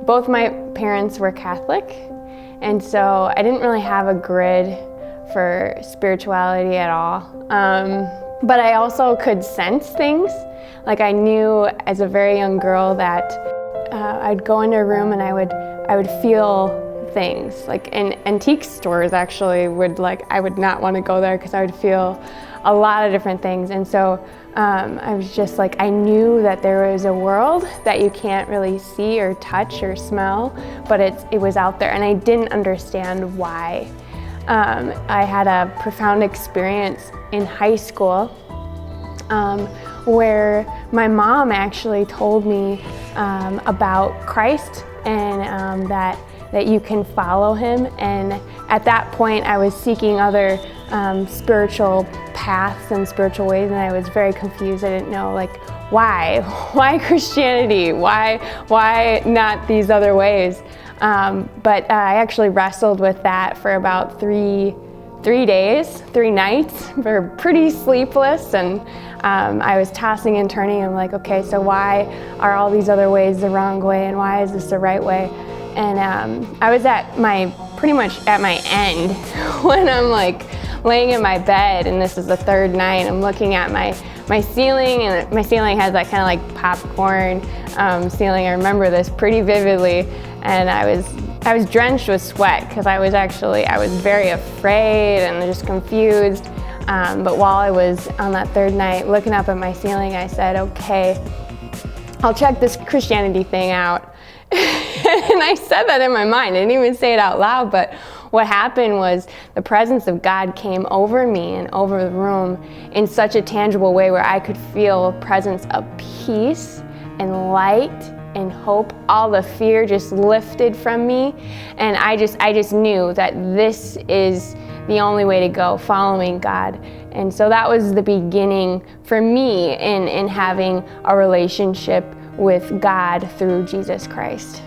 Both my parents were Catholic, and so I didn't really have a grid for spirituality at all. But I also could sense things. Like I knew as a very young girl that I'd go into a room and I would feel things. Like in antique stores actually I would not want to go there because I would feel a lot of different things. And so I was just like, I knew that there was a world that you can't really see or touch or smell, but it was out there, and I didn't understand why. I had a profound experience in high school where my mom actually told me about Christ and that you can follow him. And at that point I was seeking other spiritual paths and spiritual ways, and I was very confused. I didn't know, like, why Christianity? Why not these other ways? But I actually wrestled with that for about three nights. We were pretty sleepless, and I was tossing and turning. I'm like, okay, so why are all these other ways the wrong way, and why is this the right way? And I was pretty much at my end when I'm like laying in my bed, and this is the third night. I'm looking at my ceiling, and my ceiling has that kind of like popcorn ceiling. I remember this pretty vividly, and I was drenched with sweat because I was very afraid and just confused. But while I was on that third night looking up at my ceiling, I said, okay, I'll check this Christianity thing out. And I said that in my mind. I didn't even say it out loud, but what happened was the presence of God came over me and over the room in such a tangible way where I could feel a presence of peace and light and hope. All the fear just lifted from me, and I just knew that this is the only way to go, following God. And so that was the beginning for me in having a relationship with God through Jesus Christ.